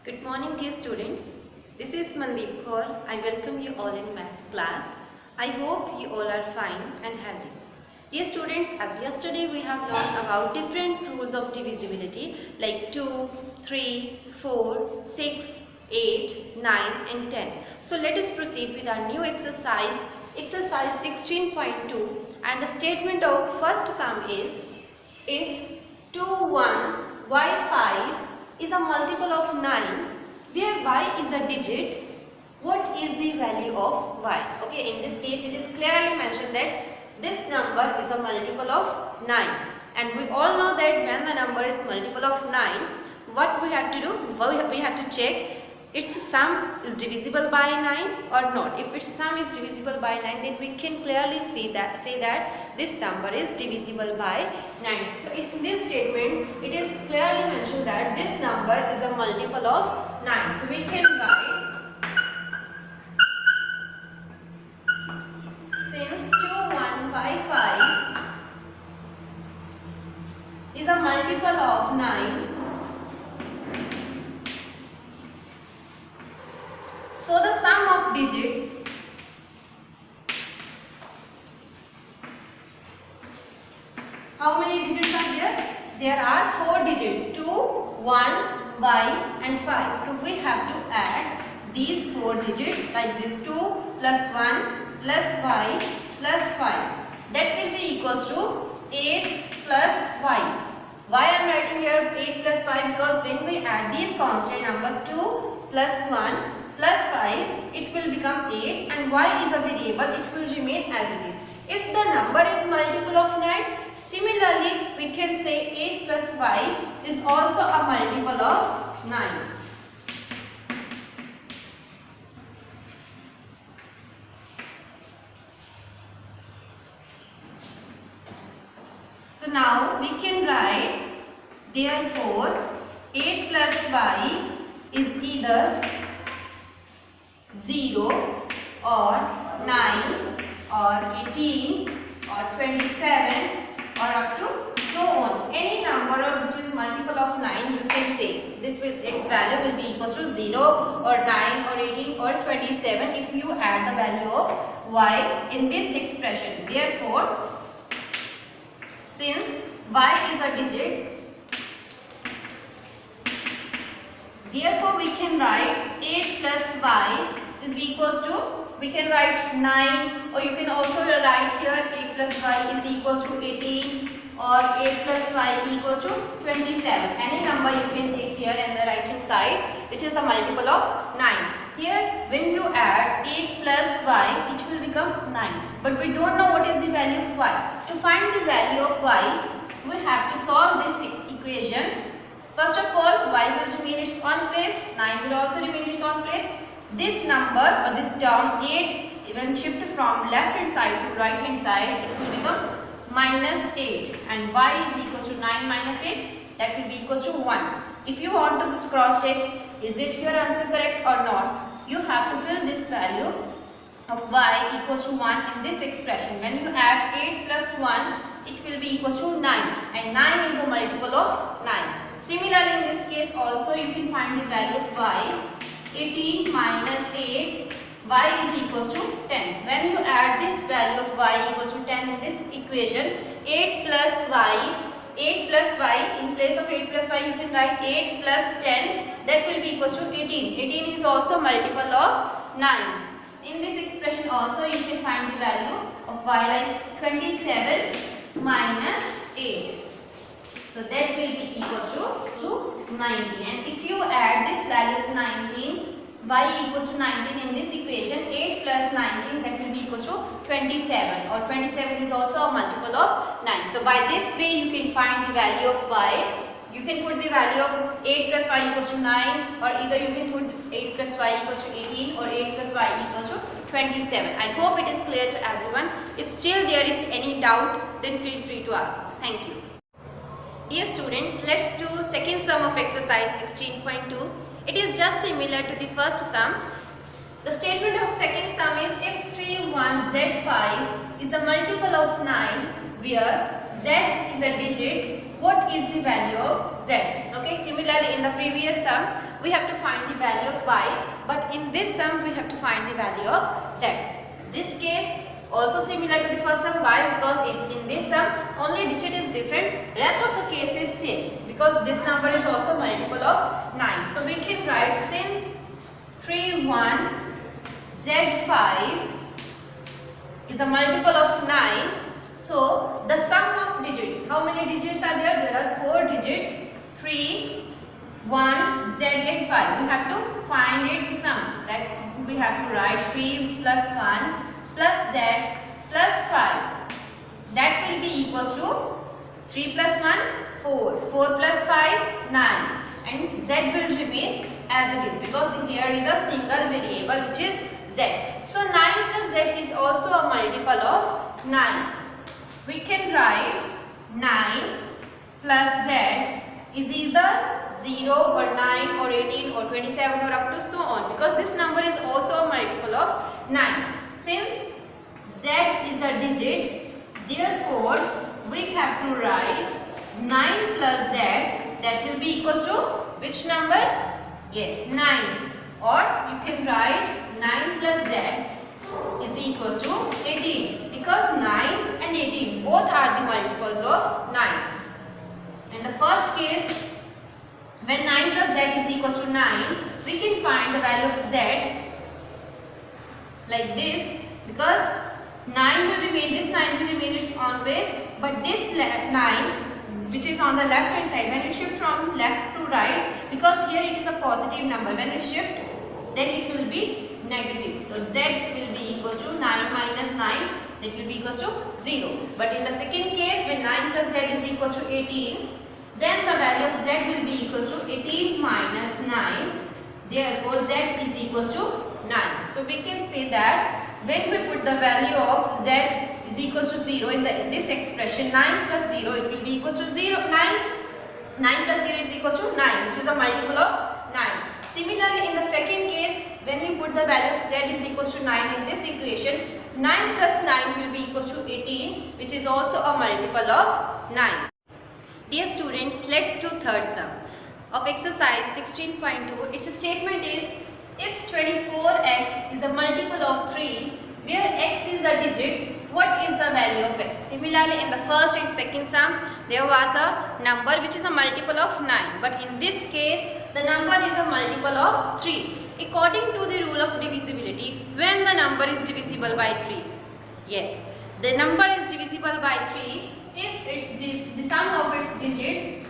Good morning, dear students. This is Mandeep Kaur. I welcome you all in maths class. I hope you all are fine and healthy. Dear students, as yesterday we have learned about different rules of divisibility like 2, 3, 4, 6, 8, 9 and 10. So let us proceed with our new exercise, exercise 16.2, and the statement of first sum is if 2, 1, y 5 is a multiple of 9 where y is a digit, what is the value of y? Okay, in this case it is clearly mentioned that this number is a multiple of 9, and we all know that when the number is multiple of 9, what we have to do? We have to check its sum is divisible by 9 or not. If its sum is divisible by 9, then we can clearly say that this number is divisible by 9. So in this statement it is clearly mentioned that this number is a multiple of 9. So we can write, since 2, 1 by 5 is a multiple of 9, so the sum of digits how many digits are there? There are 4 digits, 2, 1, y and 5. So we have to add these 4 digits like this, 2 plus 1 plus y plus 5. That will be equals to 8 plus y. Why I am writing here 8 plus y? Because when we add these constant numbers 2 plus 1 plus 5, it will become 8, and y is a variable, it will remain as it is. If the number is multiple of 9, similarly we can say 8 plus y is also a multiple of 9. So now we can write, therefore 8 plus y is either 0 or 9 or 18 or 27 or up to so on. Any number which is multiple of 9 you can take. Its value will be equals to 0 or 9 or 18 or 27 if you add the value of y in this expression. Therefore, since y is a digit, therefore we can write 8 plus y is equals to, we can write 9, or you can also write here 8 plus y is equals to 18 or 8 plus y equals to 27. Any number you can take here in the right hand side which is a multiple of 9. Here when you add 8 plus y, it will become 9. But we don't know what is the value of y. To find the value of y, we have to solve this equation. First of all, y will remain its own place, 9 will also remain its own place. This number or this term 8, when shift from left hand side to right hand side, it will become minus 8, and y is equals to 9 minus 8, that will be equals to 1. If you want to cross check, is it your answer correct or not, you have to fill this value of y equals to 1 in this expression. When you add 8 plus 1, it will be equals to 9, and 9 is a multiple of 9. Similarly, in this case also you can find the value of y. 18 minus 8, y is equals to 10. When you add this value of y equals to 10 in this equation, 8 plus y, in place of 8 plus y you can write 8 plus 10, that will be equals to 18. 18 is also multiple of 9. In this expression also you can find the value of y like 27 minus 8. So that will be equals to 19, and if you add this value of 19, y equals to 19 in this equation, 8 plus 19, that will be equals to 27, or 27 is also a multiple of 9. So by this way you can find the value of y. You can put the value of 8 plus y equals to 9, or either you can put 8 plus y equals to 18 or 8 plus y equals to 27. I hope it is clear to everyone. If still there is any doubt, then feel free to ask. Thank you. Dear students, let's do second sum of exercise 16.2. It is just similar to the first sum. The statement of second sum is if 3, 1, z5 is a multiple of 9 where z is a digit, what is the value of z? z. Okay, similarly in the previous sum we have to find the value of y, but in this sum we have to find the value of z. This case also similar to the first sum. Why? Because in this sum only digit is different, rest of the case is same, because this number is also multiple of 9. So we can write, since 3 1 z5 is a multiple of 9, so the sum of digits, how many digits are there? There are 4 digits, 3 1 z and 5. We have to find its sum. That we have to write 3 plus 1 plus z plus 5. That will be equals to 3 plus 1 4, 4 plus 5 9, and z will remain as it is, because here is a single variable which is z. So 9 plus z is also a multiple of 9. We can write 9 plus z is either 0 or 9 or 18 or 27 or up to so on, because this number is also a multiple of 9. Since z is a digit, therefore we have to write 9 plus z, that will be equals to which number? Yes, 9. Or you can write 9 plus z is equals to 18, because 9 and 18 both are the multiples of 9. In the first case, when 9 plus z is equals to 9, we can find the value of z like this, because 9 will remain, this 9 will remain its own place, but this 9 which is on the left hand side, when you shift from left to right, because here it is a positive number, when you shift then it will be negative. So z will be equals to 9 minus 9, that will be equals to 0. But in the second case, when 9 plus z is equals to 18, then the value of z will be equals to 18 minus 9. Therefore, z is equals to 9. So we can say that when we put the value of z is equals to 0 in this expression, 9 plus 0, it will be equals to 0. 9 plus 0 is equals to 9, which is a multiple of 9. Similarly, in the second case, when you put the value of z is equals to 9 in this equation, 9 plus 9 will be equals to 18, which is also a multiple of 9. Dear students, let's do third sum of exercise 16.2. Its statement is, if 24x is a multiple of 3, where x is a digit, what is the value of x? Similarly, in the first and second sum, there was a number which is a multiple of 9. But in this case, the number is a multiple of 3. According to the rule of divisibility, when the number is divisible by 3? Yes, the number is divisible by 3 if the sum of its digits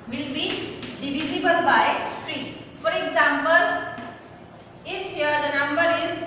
will be divisible by 3. For example, if here the number is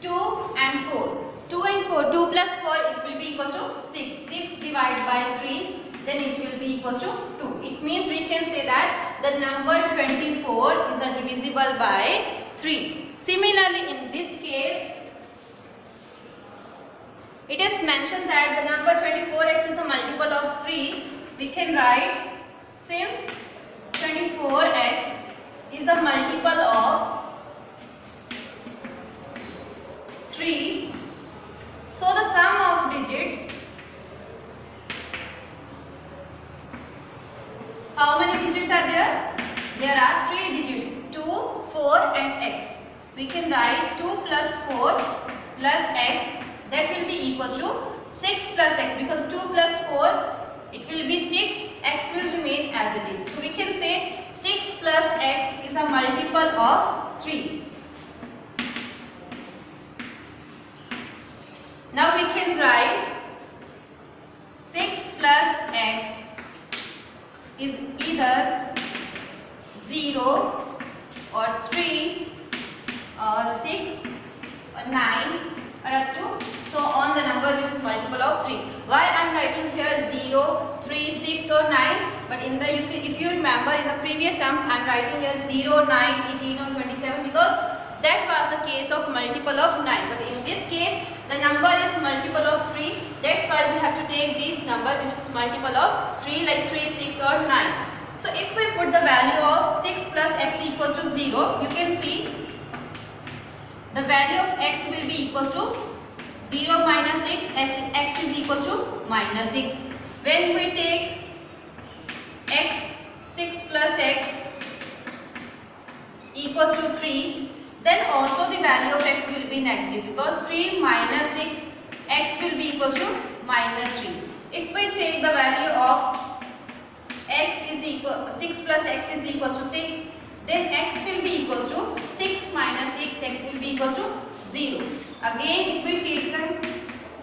2 and 4. 2 and 4, 2 plus 4, it will be equals to 6. 6 divided by 3, then it will be equals to 2. It means we can say that the number 24 is a divisible by 3. Similarly, in this case, it is mentioned that the number 24x is a multiple of 3. We can write, since 24x is a multiple of 3, so the sum of digits, how many digits are there? There are 3 digits, 2, 4 and x. We can write 2 plus 4 plus x, that will be equals to 6 plus x, because 2 plus 4, it will be 6, x will remain as it is. So we can say 6 plus x is a multiple of 3. Now we can write 6 plus x is either 0 or 3 or 6 or 9 or up to so on, the number which is multiple of 3. Why I am writing here 0, 3, 6 or 9, but in the if you remember in the previous sums I am writing here 0, 9, 18 or 27, because that was a case of multiple of 9. But in this case the number is multiple of 3, that's why we have to take this number which is multiple of 3, like 3, 6 or 9. So if we put the value of 6 plus x equals to 0, you can see the value of x will be equals to 0 minus 6, x is equals to minus 6. When we take x 6 plus x equals to 3, then also the value of x will be negative because 3 minus 6, x will be equals to minus 3. If we take the value of x is equal 6 plus x is equals to 6, then x will be equals to 6 minus 6, x will be equals to 0. Again, if we take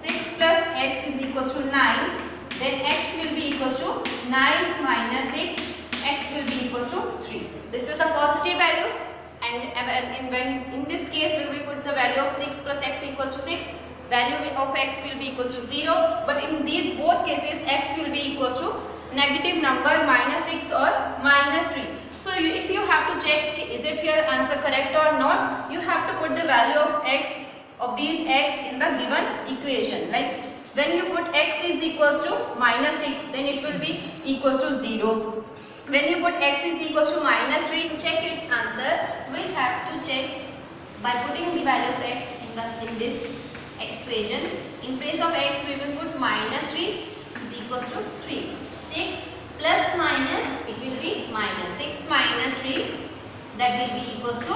6 plus x is equals to 9, then x will be equals to 9 minus 6, x will be equals to 3. This is a positive value, and in this case when we put the value of 6 plus x equals to 6, value of x will be equals to 0, but in these both cases x will be equals to negative number minus 6 or minus 3. So if you have to check is it your answer correct or not, you have to put the value of x of these x in the given equation. Like when you put x is equals to minus 6, then it will be equals to 0. When you put x is equals to minus 3, to check its answer, we have to check by putting the value of x in this equation. In place of x, we will put minus 3 is equals to 3. 6 plus minus, it will be minus 6 minus 3, that will be equals to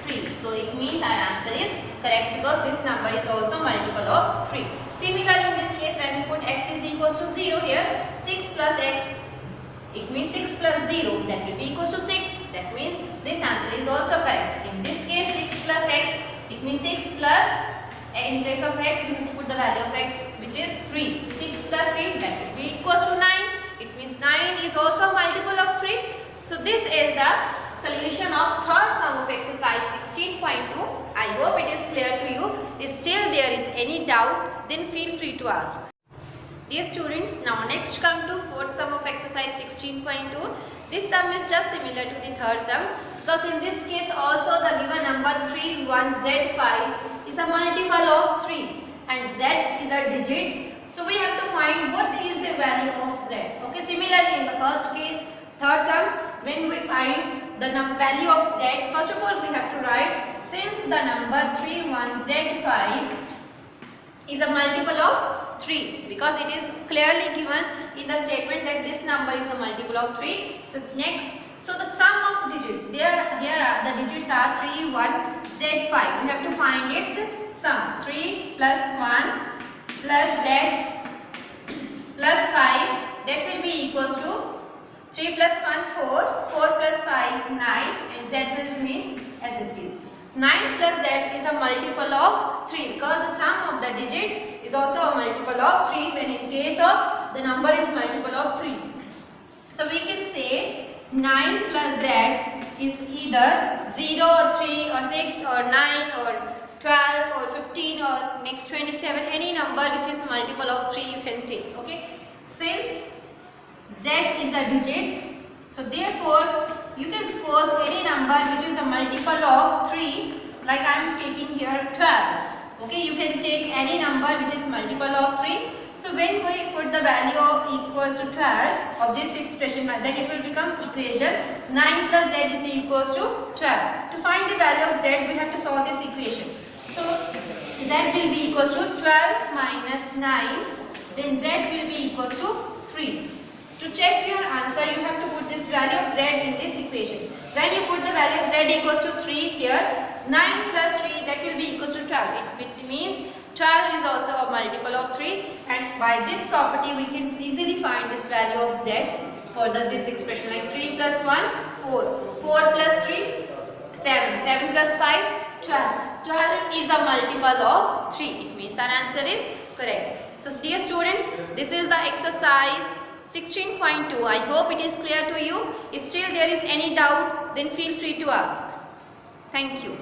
3. So it means our answer is correct because this number is also multiple of 3. Similarly, in this case, when we put x is equals to 0 here, 6 plus x, it means 6 plus 0, that will be equals to 6. That means this answer is also correct. In this case, 6 plus x, it means 6 plus, in place of x, we have to put the value of x, which is 3. 6 plus 3, that will be equals to 9. It means 9 is also a multiple of 3. So this is the solution of third sum of exercise 16.2. I hope it is clear to you. If still there is any doubt, then feel free to ask. Dear students, now next come to fourth sum of exercise 16.2. This sum is just similar to the third sum because in this case also the given number 3, 1, z, 5 is a multiple of 3 and z is a digit. So we have to find what is the value of z. Okay, similarly in the first case, third sum, when we find the value of z, first of all we have to write since the number 3, 1, z, 5 is a multiple of 3 because it is clearly given in the statement that this number is a multiple of 3. So next, so the sum of digits, here are the digits are 3, 1, z, 5. We have to find its sum. 3 plus 1 plus z plus 5, that will be equals to 3 plus 1 4, 4 plus 5 9, and z will remain as it is. 9 plus z is a multiple of 3 because the sum of the digits is also a multiple of 3 when in case of the number is multiple of 3. So we can say 9 plus z is either 0 or 3 or 6 or 9 or 12 or 15 or next 27, any number which is multiple of 3 you can take. Okay, since z is a digit, so therefore you can suppose any number which is a multiple of 3, like I am taking here 12. Okay, you can take any number which is multiple of 3. So when we put the value of equals to 12 of this expression, then it will become equation 9 plus z is equals to 12. To find the value of z, we have to solve this equation. So z will be equals to 12 minus 9, then z will be equals to 3. To check your answer, you have to put this value of z in this equation. When you put the value of z equals to 3 here, 9 plus 3, that will be equals to 12. It means 12 is also a multiple of 3, and by this property we can easily find this value of z for this expression, like 3 plus 1, 4, 4 plus 3, 7, 7 plus 5, 12. 12 is a multiple of 3. It means our answer is correct. So dear students, this is the exercise 16.2. I hope it is clear to you. If still there is any doubt, then feel free to ask. Thank you.